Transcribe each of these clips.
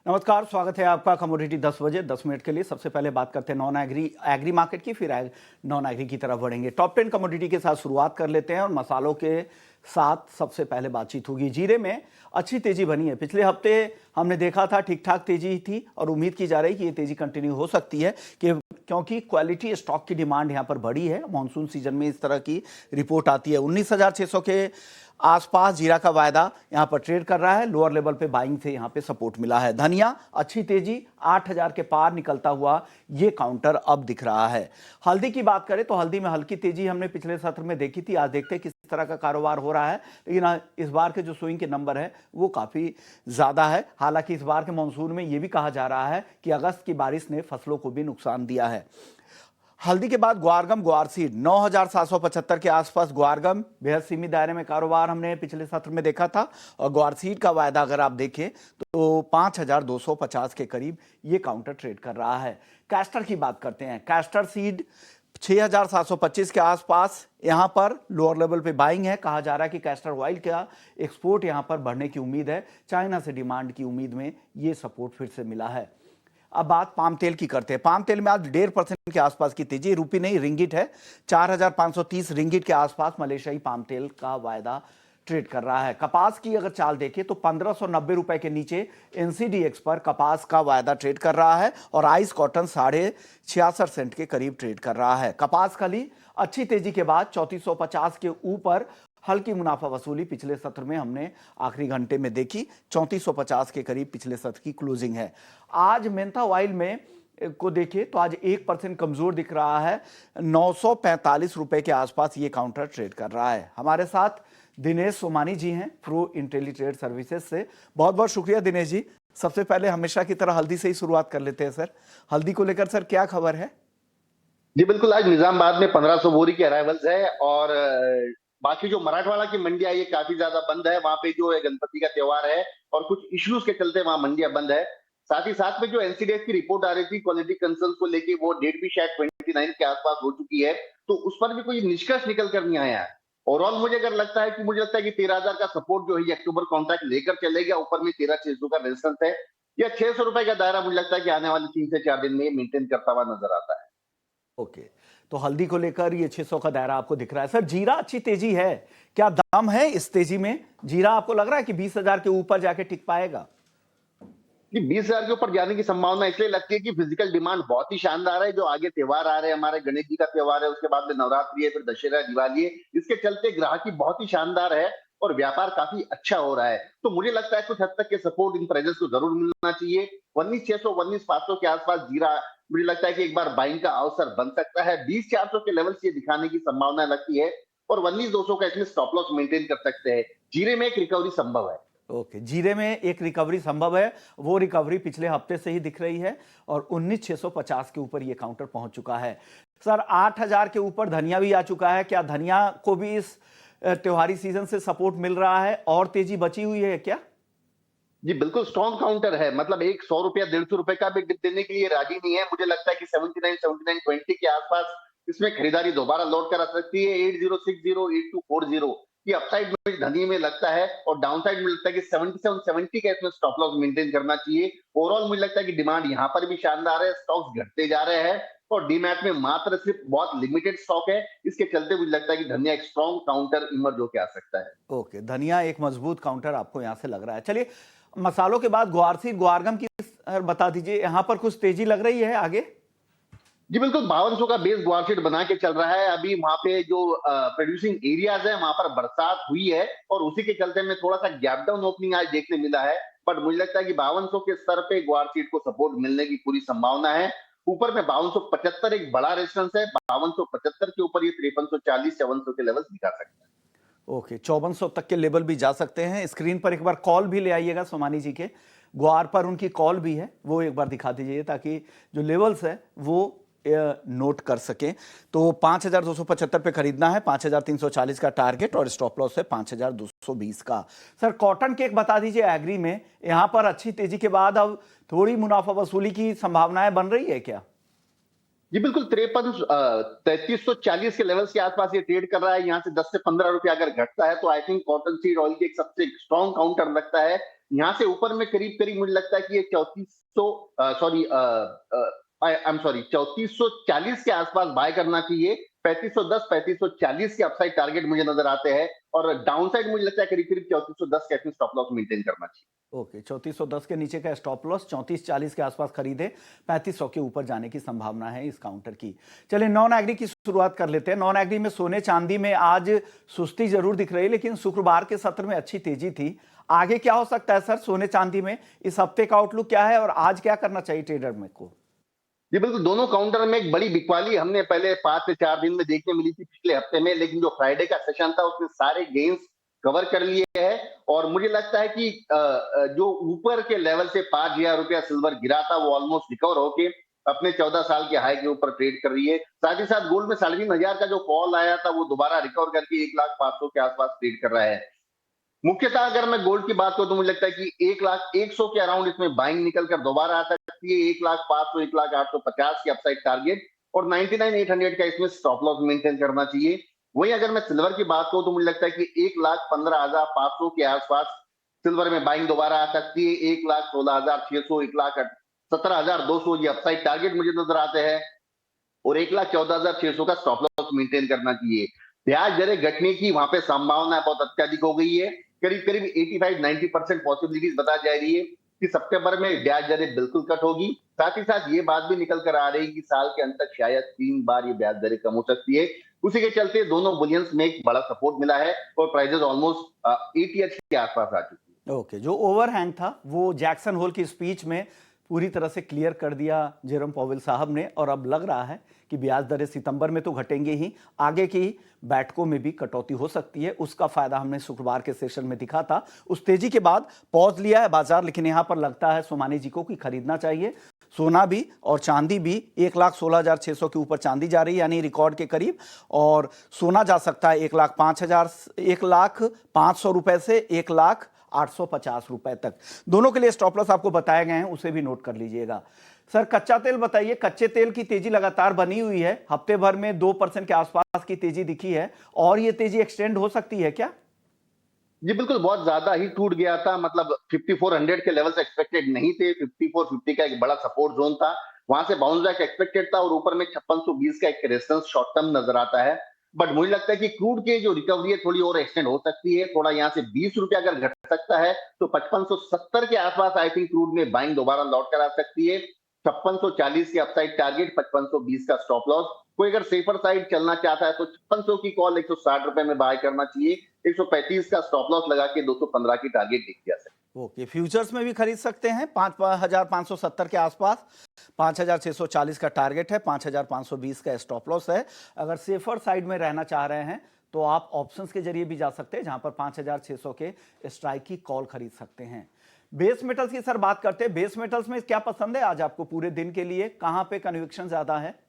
नमस्कार, स्वागत है आपका कमोडिटी 10 बजे 10 मिनट के लिए। सबसे पहले बात करते हैं नॉन एग्री मार्केट की, फिर नॉन एग्री की तरफ बढ़ेंगे। टॉप 10 कमोडिटी के साथ शुरुआत कर लेते हैं और मसालों के साथ सबसे पहले बातचीत होगी। जीरे में अच्छी तेजी बनी है। पिछले हफ्ते हमने देखा था ठीक ठाक तेजी थी और उम्मीद की जा रही कि ये तेजी कंटिन्यू हो सकती है क्योंकि क्वालिटी स्टॉक की डिमांड यहाँ पर बढ़ी है। मानसून सीजन में इस तरह की रिपोर्ट आती है। 19,600 के आसपास जीरा का वायदा यहां पर ट्रेड कर रहा है। लोअर लेवल पे बाइंग से यहां पे सपोर्ट मिला है। धनिया अच्छी तेजी 8,000 के पार निकलता हुआ ये काउंटर अब दिख रहा है। हल्दी की बात करें तो हल्दी में हल्की तेजी हमने पिछले सत्र में देखी थी। आज देखते हैं किस तरह का कारोबार हो रहा है, लेकिन इस बार के जो स्विंग के नंबर है वो काफी ज्यादा है। हालांकि इस बार के मानसून में यह भी कहा जा रहा है कि अगस्त की बारिश ने फसलों को भी नुकसान दिया है। हल्दी के बाद ग्वारगम ग्वारसीड 9,775 के आसपास ग्वारगम बेहद सीमित दायरे में कारोबार हमने पिछले सत्र में देखा था और ग्वारसीड का वायदा अगर आप देखें तो 5,250 के करीब ये काउंटर ट्रेड कर रहा है। कैस्टर की बात करते हैं। कैस्टर सीड 6,725 के आसपास यहां पर लोअर लेवल पे बाइंग है। कहा जा रहा है कि कैस्टर ऑयल का एक्सपोर्ट यहां पर बढ़ने की उम्मीद है। चाइना से डिमांड की उम्मीद में ये सपोर्ट फिर से मिला है। अब बात पाम तेल की करते हैं। पाम तेल में आज 1.5% के आसपास की तेजी, रूपी नहीं रिंगिट है। 4,530 रिंगिट के आसपास मलेशियाई पाम तेल का वायदा ट्रेड कर रहा है। कपास की अगर चाल देखें तो 1,590 रुपए के नीचे एनसीडीएक्स पर कपास का वायदा ट्रेड कर रहा है और आइस कॉटन 66.5 सेंट के करीब ट्रेड कर रहा है। कपास खली अच्छी तेजी के बाद 3450 के ऊपर हल्की मुनाफा वसूली पिछले सत्र में हमने आखिरी घंटे में देखी। 3450 के करीब पिछले सत्र की क्लोजिंग है। आज मेंथा ऑयल में को देखें तो आज 1% कमजोर दिख रहा है। 945 रुपए के आसपास ये काउंटर ट्रेड कर रहा है। हमारे साथ दिनेश सोमानी जी हैं प्रो इंटेलीट्रेड सर्विसेज से। बहुत बहुत शुक्रिया दिनेश जी। सबसे पहले हमेशा की तरह हल्दी से ही शुरुआत कर लेते हैं सर। हल्दी को लेकर सर क्या खबर है? जी बिल्कुल, आज निजामाबाद में 1500 बोरी की अराइवल्स है और बाकी जो मराठवाड़ा की मंडियां ये काफी ज्यादा बंद है। वहां पे जो है गणपति का त्योहार है और कुछ इश्यूज के चलते वहां मंडियां बंद है। साथ ही साथ में जो एनसीडीएक्स की रिपोर्ट आ रही थी क्वालिटी कंसर्न को लेके, वो डेट भी शायद 29 के आसपास हो चुकी है, तो उस पर भी कोई निष्कर्ष निकल कर नहीं आया है। ओवरऑल मुझे लगता है कि 13,000 का सपोर्ट जो है ये अक्टूबर कॉन्ट्रैक्ट लेकर चलेगा। ऊपर में 13,600 का रेजिस्टेंस है या 600 रुपए का दायरा मुझे लगता है कि आने वाले 3 से 4 दिन में मेंटेन करता हुआ नजर आता है। ओके, तो हल्दी को लेकर ये 600 का दायरा आपको दिख रहा है। सर जीरा अच्छी तेजी है, क्या दाम है इस तेजी में? जीरा आपको लग रहा है कि 20,000 के ऊपर जाके टिक पाएगा? कि 20,000 के ऊपर जाने की संभावना इसलिए लगती है कि फिजिकल डिमांड बहुत ही शानदार है। जो आगे त्योहार आ रहे हैं, हमारे गणेश जी का त्योहार है, उसके बाद में नवरात्रि है, फिर दशहरा, दिवाली है। इसके चलते ग्राहकी बहुत ही शानदार है और व्यापार काफी अच्छा हो रहा है। तो मुझे लगता है कुछ हद तक के सपोर्ट इन प्राइसेस को जरूर मिलना चाहिए। 19,600 19,500 के आसपास जीरा मुझे लगता है कि एक बार बाइंग का अवसर बन सकता है। 20,400 के लेवल से दिखाने की संभावना लगती है और 19,200 का इसमें स्टॉप लॉस मेंटेन कर सकते हैं। जीरे में एक रिकवरी संभव है। ओके, जीरे में एक रिकवरी संभव है। वो रिकवरी पिछले हफ्ते से ही दिख रही है और 19,650 के ऊपर ये काउंटर पहुंच चुका है। सर 8,000 के ऊपर धनिया भी आ चुका है। क्या धनिया को भी इस त्योहारी सीजन से सपोर्ट मिल रहा है और तेजी बची हुई है क्या? जी बिल्कुल, स्ट्रॉन्ग काउंटर है। मतलब एक 100 रुपया 150 रुपए का भी डिप देने के लिए राजी नहीं है। मुझे लगता है कि 79 के आसपास इसमें खरीदारी दोबारा लौट कर आ सकती है। 8060 8240 ये अपसाइड में धनी में लगता है और डाउनसाइड में लगता है कि 7770 का इसमें स्टॉप लॉस मेंटेन करना चाहिए। ओवरऑल मुझे लगता है कि डिमांड यहाँ पर भी शानदार है। स्टॉक्स घटते जा रहे हैं और डीमैट में मात्र सिर्फ बहुत लिमिटेड स्टॉक है। इसके चलते मुझे लगता है कि धनिया एक स्ट्रॉन्ग काउंटर इमर्ज होकर आ सकता है। ओके, धनिया एक मजबूत काउंटर आपको यहां से लग रहा है। चलिए, मसालों के बाद ग्वारसी ग्वारगम की बता दीजिए, यहां पर कुछ तेजी लग रही है आगे? जी बिल्कुल, 5200 का बेस ग्वारशीट बना के चल रहा है। अभी वहां पे जो प्रोड्यूसिंग एरियाज है वहां पर बरसात हुई है और उसी के चलते में थोड़ा सा गैप डाउन ओपनिंग आज देखने मिला है। बट मुझे लगता है कि 5200 के स्तर पे ग्वारशीट को सपोर्ट मिलने की पूरी संभावना है। ऊपर में 5275 एक बड़ा रेजिस्टेंस है। 5275 के ऊपर ये 5340 5400 के लेवल दिखा सकता है। ओके, 5400 तक के लेवल भी जा सकते हैं। स्क्रीन पर एक बार कॉल भी ले आइएगा सोमानी जी के। ग्वार पर उनकी कॉल भी है, वो एक बार दिखा दीजिए ताकि जो लेवल्स है वो नोट कर सकें। तो 5,275 पे खरीदना है, 5,340 का टारगेट और स्टॉप लॉस है 5,220 का। सर कॉटन केक बता दीजिए, एग्री में यहां पर अच्छी तेजी के बाद अब थोड़ी मुनाफा वसूली की संभावनाएं बन रही है क्या? जी बिल्कुल, 3340 के लेवल्स के आसपास ये ट्रेड कर रहा है। यहाँ से 10 से 15 रुपए अगर घटता है तो I think cotton seed oil की एक सबसे स्ट्रॉन्ग काउंटर लगता है। यहाँ से ऊपर में करीब करीब मुझे लगता है कि ये 3440 के आसपास बाय करना चाहिए। 3510 3540 के अपसाइड टारगेट मुझे नजर आते हैं, और डाउनसाइड मुझे लगता है करीब करीब 3410 के स्टॉप लॉस मेंटेन करना चाहिए। ओके, 3410 के नीचे का स्टॉप लॉस, 3440 के आसपास खरीदे, 3500 के ऊपर जाने की संभावना है इस काउंटर की। चलिए नॉन एग्री की शुरुआत कर लेते हैं। नॉन एग्री में सोने चांदी में आज सुस्ती जरूर दिख रही है, लेकिन शुक्रवार के सत्र में अच्छी तेजी थी। आगे क्या हो सकता है सर सोने चांदी में? इस हफ्ते का आउटलुक क्या है और आज क्या करना चाहिए ट्रेडर में को? जी बिल्कुल, दोनों काउंटर में एक बड़ी बिकवाली हमने पहले 5 से 4 दिन में देखने मिली थी पिछले हफ्ते में, लेकिन जो फ्राइडे का सेशन था उसमें सारे गेन्स कवर कर लिए हैं, और मुझे लगता है कि जो ऊपर के लेवल से 5,000 रुपया सिल्वर गिरा था वो ऑलमोस्ट रिकवर होके अपने 14 साल के हाई के ऊपर ट्रेड कर रही है। साथ ही साथ गोल्ड में 3,500 का जो फॉल आया था वो दोबारा रिकवर करके 1,05,000 के आसपास ट्रेड कर रहा है। मुख्यतः अगर मैं गोल्ड की बात करूं तो मुझे लगता है कि 1,01,000 के अराउंड इसमें बाइंग निकल कर दोबारा आ सकती है। 1,05,000 1,0850 की अपसाइड टारगेट, और 99,800 का इसमें स्टॉप लॉस मेंटेन करना चाहिए। वहीं अगर मैं सिल्वर की बात करूं तो मुझे लगता है कि 1,15,500 के आसपास सिल्वर में बाइंग दोबारा आ सकती है। 1,16,600 1,17,200 ये अपसाइड टारगेट मुझे नजर आते हैं, और 1,14,600 का स्टॉप लॉस मेंटेन करना चाहिए। ब्याज दरें घटने की वहां पे संभावना बहुत अत्यधिक हो गई है। करीब करीब 85-90% पॉसिबिलिटीज बता जा रही है कि सितंबर में ब्याज दरें बिल्कुल कट होगी। साथ ही साथ ये बात भी निकल कर आ रही है कि साल के अंत तक शायद 3 बार ये ब्याज दरें कम हो सकती है। उसी के चलते दोनों बुलियंस में एक बड़ा सपोर्ट मिला है, और प्राइसेस ऑलमोस्ट 80 के आसपास आ चुकी है। ओके, जो ओवरहैंग था वो जैक्सन होल की स्पीच में पूरी तरह से क्लियर कर दिया जेरोम पॉवेल साहब ने, और अब लग रहा है कि ब्याज दरें सितंबर में तो घटेंगे ही, आगे की बैठकों में भी कटौती हो सकती है। उसका फायदा हमने शुक्रवार के सेशन में दिखा था। उस तेजी के बाद पॉज लिया है बाजार, लेकिन यहां पर लगता है सोमानी जी को कि खरीदना चाहिए। सोना भी और चांदी भी 1,16,600 के ऊपर चांदी जा रही है, यानी रिकॉर्ड के करीब, और सोना जा सकता है 1,05,000 रुपए से 1,0850 रुपए तक। दोनों के लिए स्टॉप लॉस आपको बताए गए हैं, उसे भी नोट कर लीजिएगा। सर कच्चा तेल बताइए, कच्चे तेल की तेजी लगातार बनी हुई है, हफ्ते भर में 2% के आसपास की तेजी दिखी है, और ये तेजी एक्सटेंड हो सकती है क्या? जी बिल्कुल, बहुत ज्यादा ही टूट गया था। मतलब 5400 के लेवल्स एक्सपेक्टेड नहीं थे। 5450 का एक बड़ा सपोर्ट जोन था, वहां से बाउंस बैक एक्सपेक्टेड था, और ऊपर में 5620 का एक रेजिस्टेंस शॉर्ट टर्म नजर आता है। बट मुझे लगता है कि क्रूड की जो रिकवरी है थोड़ी और एक्सटेंड हो सकती है। थोड़ा यहाँ से 20 रुपया अगर घट सकता है तो 5570 के आसपास आई थिंक क्रूड में बाइंग दोबारा लौट कर आ सकती है। 5640 के अपसाइड टारगेट, 5520 का स्टॉप लॉस। कोई अगर सेफर साइड चलना चाहता है तो 5600 की कॉल 160 रुपए में बाय करना चाहिए। 135 का स्टॉप लॉस लगा के 215 की टारगेट दिख जा सकती है। ओके, फ्यूचर्स में भी खरीद सकते हैं 5,570 के आसपास। 5,640 का टारगेट है, 5,520 का स्टॉप लॉस है। अगर सेफर साइड में रहना चाह रहे हैं तो आप ऑप्शंस के जरिए भी जा सकते हैं, जहां पर 5,600 के स्ट्राइक की कॉल खरीद सकते हैं। बेस मेटल्स की सर बात करते हैं। बेस मेटल्स में क्या पसंद है आज आपको पूरे दिन के लिए? कहां पे कन्विक्शन ज्यादा है?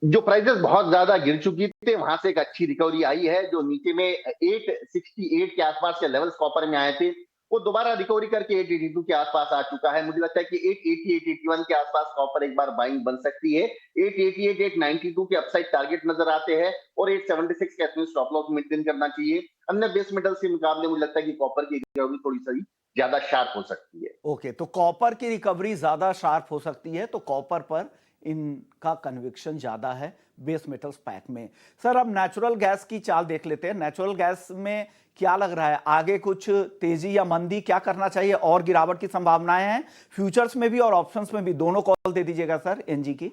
जो प्राइसेस बहुत ज्यादा गिर चुकी थी वहां से एक अच्छी रिकवरी आई है। जो नीचे में 868 के आसपास के लेवल्स कॉपर में आए थे, वो दोबारा रिकवरी करके 882 के आसपास आ चुका है। मुझे लगता है कि 880 881 के आसपास कॉपर एक बार बाइंग बन सकती है। 888 892 के अपसाइड टारगेट नजर आते हैं, और 876 के अपने स्टॉप लॉस मेंटेन करना चाहिए। अन्य बेस मेटल्स के मुकाबले मुझे लगता है कि कॉपर की रिकवरी थोड़ी सी ज्यादा शार्प हो सकती है। ओके, तो कॉपर की रिकवरी ज्यादा शार्प हो सकती है, तो कॉपर पर इनका कन्विक्शन ज्यादा है बेस मेटल्स पैक में। सर अब नेचुरल गैस की चाल देख लेते हैं। नेचुरल गैस में क्या लग रहा है, आगे कुछ तेजी या मंदी, क्या करना चाहिए, और गिरावट की संभावनाएं हैं फ्यूचर्स में भी और ऑप्शंस में भी? दोनों कॉल दे दीजिएगा सर एनजी की।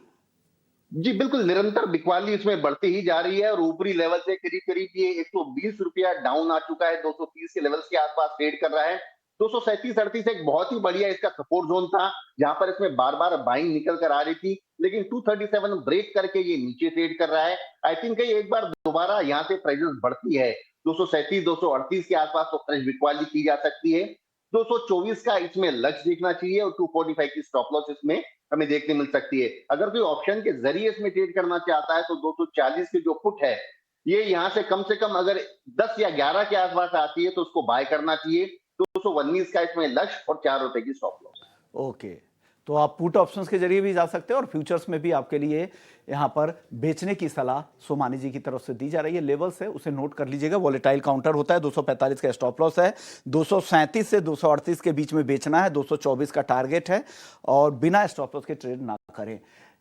जी बिल्कुल, निरंतर बिकवाली इसमें बढ़ती ही जा रही है, और ऊपरी लेवल से करीब करीब ये 120 रुपया डाउन आ चुका है। 230 के लेवल्स के आसपास ट्रेड कर रहा है। 237-38 एक बहुत ही बढ़िया इसका सपोर्ट जोन था, जहां पर इसमें बार बार बाइंग निकल कर आ रही थी, लेकिन 237 ब्रेक करके ये नीचे ट्रेड कर रहा है। आई थिंक एक बार दोबारा यहाँ से प्राइसेस बढ़ती है 237 238 के आसपास तो फ्रेश बिकवाली की जा सकती है। 224 का इसमें लक्ष्य देखना चाहिए, और 245 की स्टॉप लॉस इसमें हमें देखने मिल सकती है। अगर कोई ऑप्शन के जरिए इसमें ट्रेड करना चाहता है तो 240 की जो पुट है, ये यहाँ से कम अगर 10 या 11 के आसपास आती है तो उसको बाय करना चाहिए। 219 का इसमें लक्ष्य, और 4 रुपए की स्टॉप लॉस। ओके, तो आप पुट ऑप्शंस के जरिए भी जा सकते हैं और फ्यूचर्स में भी आपके लिए यहाँ पर बेचने की सलाह सोमानी जी की तरफ से दी जा रही है। लेवल्स है उसे नोट कर लीजिएगा। वॉलेटाइल काउंटर होता है, 245 का स्टॉप लॉस है, 237 से 238 के बीच में बेचना है, 224 का टारगेट है और बिना स्टॉप लॉस के ट्रेड ना करें।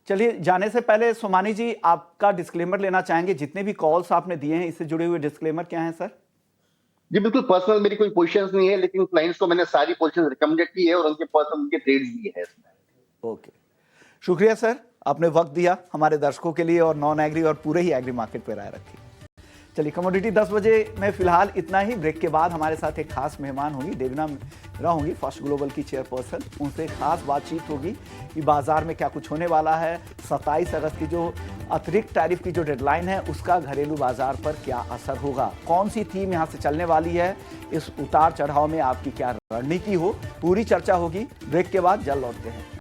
चलिए, जाने से पहले सोमानी जी आपका डिस्क्लेमर लेना चाहेंगे। जितने भी कॉल्स आपने दिए हैं इससे जुड़े हुए डिस्क्लेमर क्या है सर? जी बिल्कुल, पर्सनल मेरी कोई पोजीशंस नहीं है, लेकिन क्लाइंट्स को मैंने सारी पोजीशंस रिकमेंडेड की है और उनके पर्सनल उनके ट्रेड्स भी है इसमें। ओके, शुक्रिया सर, आपने वक्त दिया हमारे दर्शकों के लिए और नॉन एग्री और पूरे ही एग्री मार्केट पर राय रखी। चलिए, कमोडिटी 10 बजे में फिलहाल इतना ही। ब्रेक के बाद हमारे साथ एक खास मेहमान होंगी, देवना मीरा होंगी, फर्स्ट ग्लोबल की चेयरपर्सन। उनसे खास बातचीत होगी कि बाजार में क्या कुछ होने वाला है, 27 अगस्त की जो अतिरिक्त टैरिफ की जो डेडलाइन है उसका घरेलू बाजार पर क्या असर होगा, कौन सी थीम यहाँ से चलने वाली है, इस उतार चढ़ाव में आपकी क्या रणनीति हो, पूरी चर्चा होगी। ब्रेक के बाद जल्द लौटते हैं।